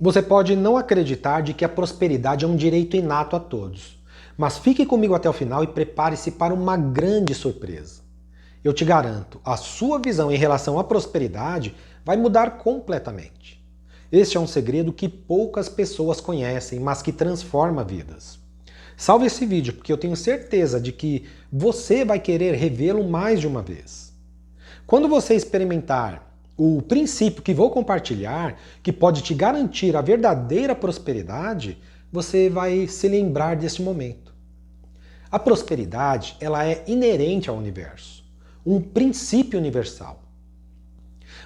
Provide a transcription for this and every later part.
Você pode não acreditar de que a prosperidade é um direito inato a todos, mas fique comigo até o final e prepare-se para uma grande surpresa. Eu te garanto, a sua visão em relação à prosperidade vai mudar completamente. Este é um segredo que poucas pessoas conhecem, mas que transforma vidas. Salve esse vídeo, porque eu tenho certeza de que você vai querer revê-lo mais de uma vez. Quando você experimentar o princípio que vou compartilhar, que pode te garantir a verdadeira prosperidade, você vai se lembrar desse momento. A prosperidade, ela é inerente ao universo, um princípio universal.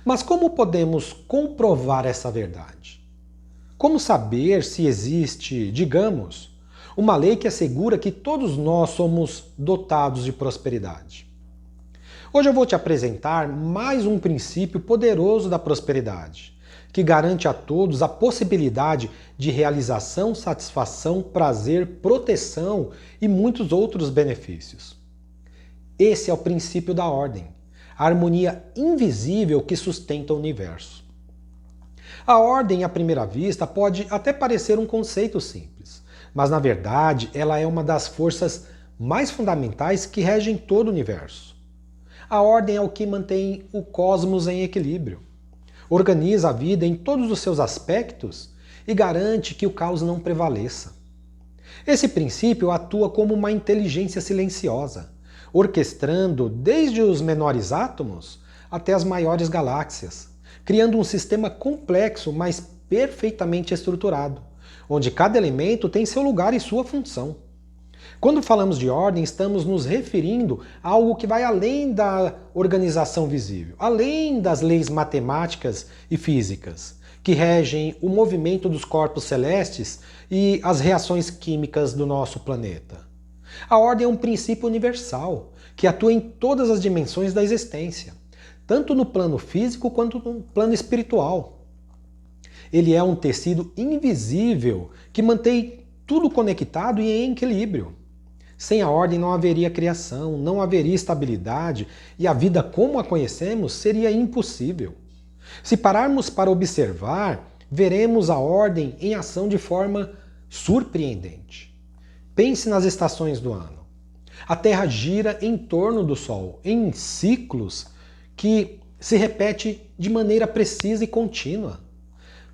Mas como podemos comprovar essa verdade? Como saber se existe, digamos, uma lei que assegura que todos nós somos dotados de prosperidade? Hoje eu vou te apresentar mais um princípio poderoso da prosperidade, que garante a todos a possibilidade de realização, satisfação, prazer, proteção e muitos outros benefícios. Esse é o princípio da ordem, a harmonia invisível que sustenta o universo. A ordem, à primeira vista, pode até parecer um conceito simples, mas na verdade ela é uma das forças mais fundamentais que regem todo o universo. A ordem é o que mantém o cosmos em equilíbrio, organiza a vida em todos os seus aspectos e garante que o caos não prevaleça. Esse princípio atua como uma inteligência silenciosa, orquestrando desde os menores átomos até as maiores galáxias, criando um sistema complexo, mas perfeitamente estruturado, onde cada elemento tem seu lugar e sua função. Quando falamos de ordem, estamos nos referindo a algo que vai além da organização visível, além das leis matemáticas e físicas, que regem o movimento dos corpos celestes e as reações químicas do nosso planeta. A ordem é um princípio universal, que atua em todas as dimensões da existência, tanto no plano físico quanto no plano espiritual. Ele é um tecido invisível que mantém tudo conectado e em equilíbrio. Sem a ordem não haveria criação, não haveria estabilidade e a vida como a conhecemos seria impossível. Se pararmos para observar, veremos a ordem em ação de forma surpreendente. Pense nas estações do ano. A Terra gira em torno do Sol, em ciclos que se repete de maneira precisa e contínua.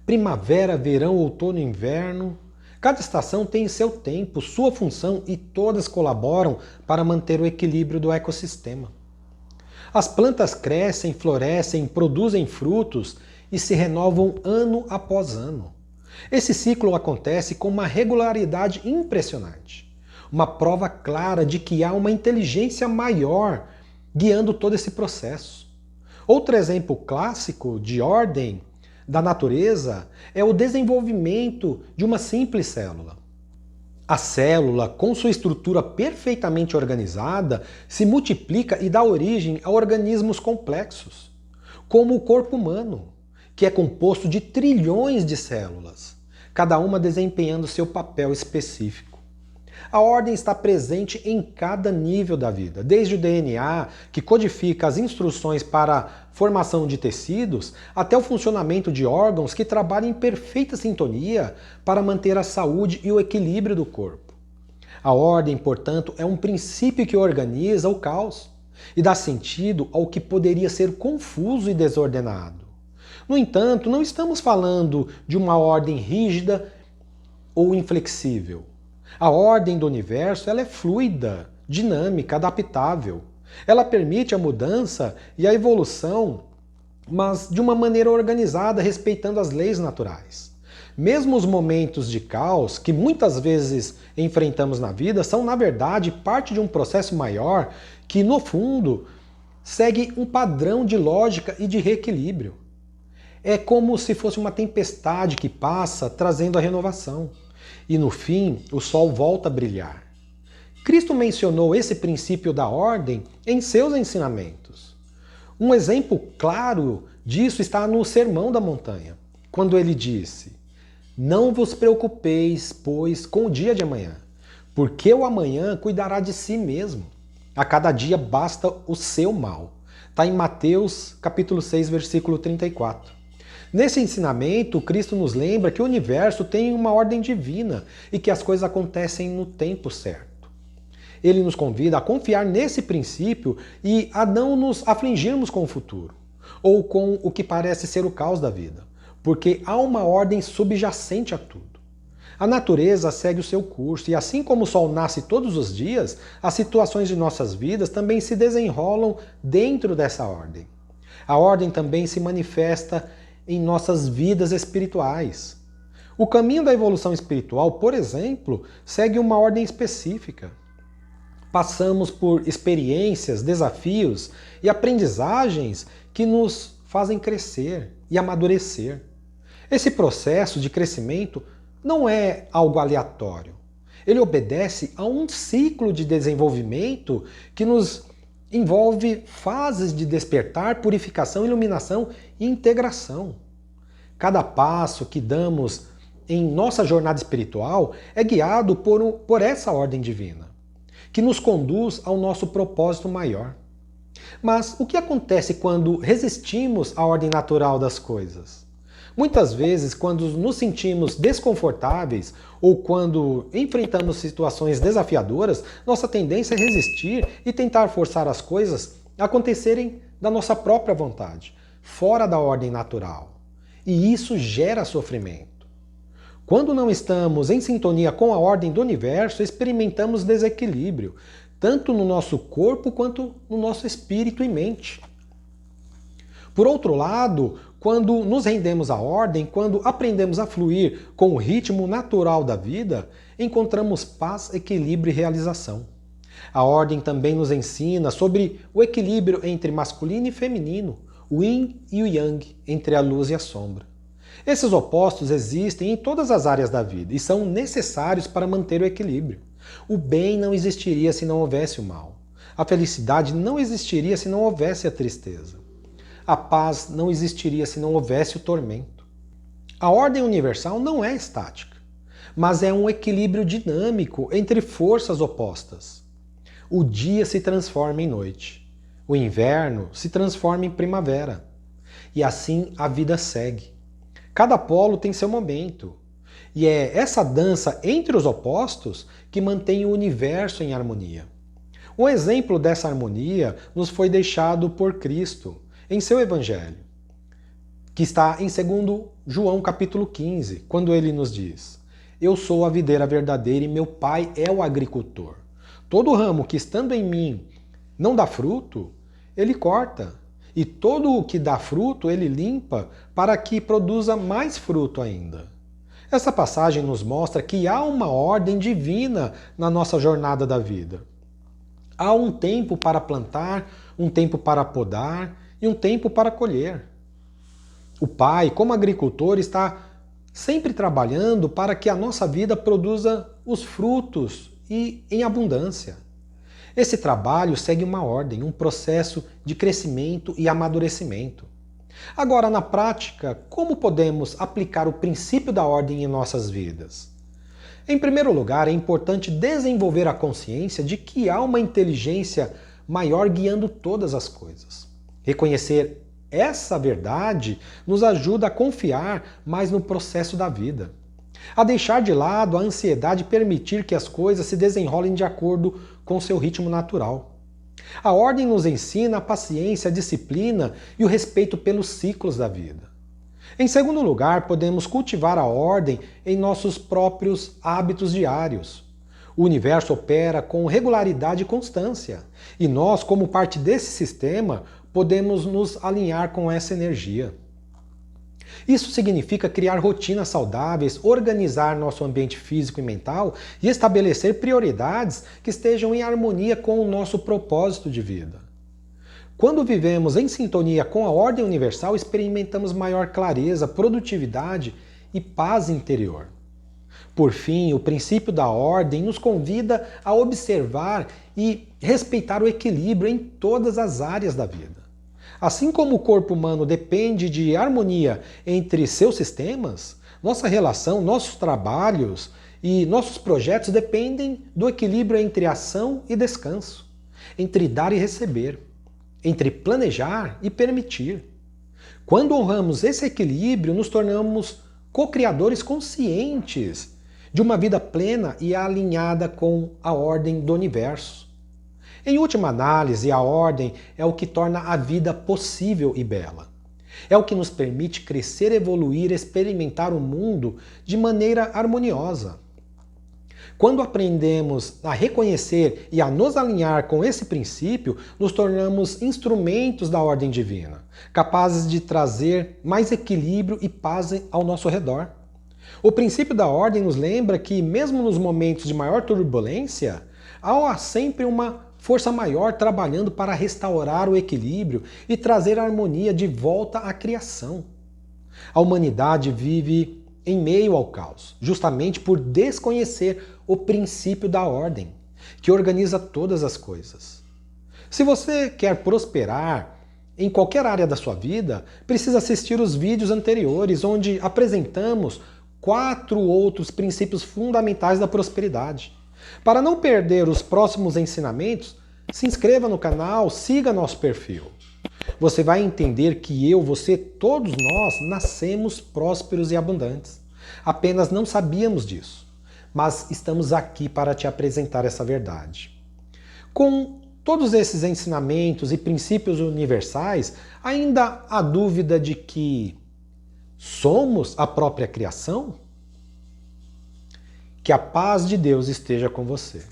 Primavera, verão, outono e inverno. Cada estação tem seu tempo, sua função e todas colaboram para manter o equilíbrio do ecossistema. As plantas crescem, florescem, produzem frutos e se renovam ano após ano. Esse ciclo acontece com uma regularidade impressionante, uma prova clara de que há uma inteligência maior guiando todo esse processo. Outro exemplo clássico de ordem da natureza é o desenvolvimento de uma simples célula. A célula, com sua estrutura perfeitamente organizada, se multiplica e dá origem a organismos complexos, como o corpo humano, que é composto de trilhões de células, cada uma desempenhando seu papel específico. A ordem está presente em cada nível da vida, desde o DNA, que codifica as instruções para a formação de tecidos, até o funcionamento de órgãos que trabalham em perfeita sintonia para manter a saúde e o equilíbrio do corpo. A ordem, portanto, é um princípio que organiza o caos e dá sentido ao que poderia ser confuso e desordenado. No entanto, não estamos falando de uma ordem rígida ou inflexível. A ordem do universo ela é fluida, dinâmica, adaptável. Ela permite a mudança e a evolução, mas de uma maneira organizada, respeitando as leis naturais. Mesmo os momentos de caos que muitas vezes enfrentamos na vida são, na verdade, parte de um processo maior que, no fundo, segue um padrão de lógica e de reequilíbrio. É como se fosse uma tempestade que passa trazendo a renovação. E no fim, o sol volta a brilhar. Cristo mencionou esse princípio da ordem em seus ensinamentos. Um exemplo claro disso está no Sermão da Montanha, quando ele disse: "Não vos preocupeis, pois, com o dia de amanhã, porque o amanhã cuidará de si mesmo. A cada dia basta o seu mal." Está em Mateus capítulo 6, versículo 34. Nesse ensinamento, Cristo nos lembra que o universo tem uma ordem divina e que as coisas acontecem no tempo certo. Ele nos convida a confiar nesse princípio e a não nos afligirmos com o futuro, ou com o que parece ser o caos da vida, porque há uma ordem subjacente a tudo. A natureza segue o seu curso e assim como o sol nasce todos os dias, as situações de nossas vidas também se desenrolam dentro dessa ordem. A ordem também se manifesta em nossas vidas espirituais. O caminho da evolução espiritual, por exemplo, segue uma ordem específica. Passamos por experiências, desafios e aprendizagens que nos fazem crescer e amadurecer. Esse processo de crescimento não é algo aleatório. Ele obedece a um ciclo de desenvolvimento que nos envolve fases de despertar, purificação, iluminação e integração. Cada passo que damos em nossa jornada espiritual é guiado por essa ordem divina, que nos conduz ao nosso propósito maior. Mas o que acontece quando resistimos à ordem natural das coisas? Muitas vezes, quando nos sentimos desconfortáveis ou quando enfrentamos situações desafiadoras, nossa tendência é resistir e tentar forçar as coisas a acontecerem da nossa própria vontade, fora da ordem natural. E isso gera sofrimento. Quando não estamos em sintonia com a ordem do universo, experimentamos desequilíbrio, tanto no nosso corpo quanto no nosso espírito e mente. Por outro lado, quando nos rendemos à ordem, quando aprendemos a fluir com o ritmo natural da vida, encontramos paz, equilíbrio e realização. A ordem também nos ensina sobre o equilíbrio entre masculino e feminino, o yin e o yang, entre a luz e a sombra. Esses opostos existem em todas as áreas da vida e são necessários para manter o equilíbrio. O bem não existiria se não houvesse o mal. A felicidade não existiria se não houvesse a tristeza. A paz não existiria se não houvesse o tormento. A ordem universal não é estática, mas é um equilíbrio dinâmico entre forças opostas. O dia se transforma em noite, o inverno se transforma em primavera, e assim a vida segue. Cada polo tem seu momento, e é essa dança entre os opostos que mantém o universo em harmonia. Um exemplo dessa harmonia nos foi deixado por Cristo em seu Evangelho, que está em 2 João capítulo 15, quando ele nos diz: Eu sou a videira verdadeira e meu Pai é o agricultor. Todo ramo que estando em mim não dá fruto, ele corta, e todo o que dá fruto ele limpa para que produza mais fruto ainda. Essa passagem nos mostra que há uma ordem divina na nossa jornada da vida. Há um tempo para plantar, um tempo para podar e um tempo para colher. O Pai, como agricultor, está sempre trabalhando para que a nossa vida produza os frutos e em abundância. Esse trabalho segue uma ordem, um processo de crescimento e amadurecimento. Agora, na prática, como podemos aplicar o princípio da ordem em nossas vidas? Em primeiro lugar, é importante desenvolver a consciência de que há uma inteligência maior guiando todas as coisas. Reconhecer essa verdade nos ajuda a confiar mais no processo da vida, a deixar de lado a ansiedade e permitir que as coisas se desenrolem de acordo com seu ritmo natural. A ordem nos ensina a paciência, a disciplina e o respeito pelos ciclos da vida. Em segundo lugar, podemos cultivar a ordem em nossos próprios hábitos diários. O universo opera com regularidade e constância, e nós, como parte desse sistema, podemos nos alinhar com essa energia. Isso significa criar rotinas saudáveis, organizar nosso ambiente físico e mental e estabelecer prioridades que estejam em harmonia com o nosso propósito de vida. Quando vivemos em sintonia com a ordem universal, experimentamos maior clareza, produtividade e paz interior. Por fim, o princípio da ordem nos convida a observar e respeitar o equilíbrio em todas as áreas da vida. Assim como o corpo humano depende de harmonia entre seus sistemas, nossa relação, nossos trabalhos e nossos projetos dependem do equilíbrio entre ação e descanso, entre dar e receber, entre planejar e permitir. Quando honramos esse equilíbrio, nos tornamos co-criadores conscientes de uma vida plena e alinhada com a ordem do universo. Em última análise, a ordem é o que torna a vida possível e bela. É o que nos permite crescer, evoluir, experimentar o mundo de maneira harmoniosa. Quando aprendemos a reconhecer e a nos alinhar com esse princípio, nos tornamos instrumentos da ordem divina, capazes de trazer mais equilíbrio e paz ao nosso redor. O princípio da ordem nos lembra que, mesmo nos momentos de maior turbulência, há sempre uma força maior trabalhando para restaurar o equilíbrio e trazer a harmonia de volta à criação. A humanidade vive em meio ao caos, justamente por desconhecer o princípio da ordem, que organiza todas as coisas. Se você quer prosperar em qualquer área da sua vida, precisa assistir os vídeos anteriores, onde apresentamos 4 outros princípios fundamentais da prosperidade. Para não perder os próximos ensinamentos, se inscreva no canal, siga nosso perfil. Você vai entender que você, todos nós, nascemos prósperos e abundantes. Apenas não sabíamos disso, mas estamos aqui para te apresentar essa verdade. Com todos esses ensinamentos e princípios universais, ainda há dúvida de que somos a própria criação? Que a paz de Deus esteja com você.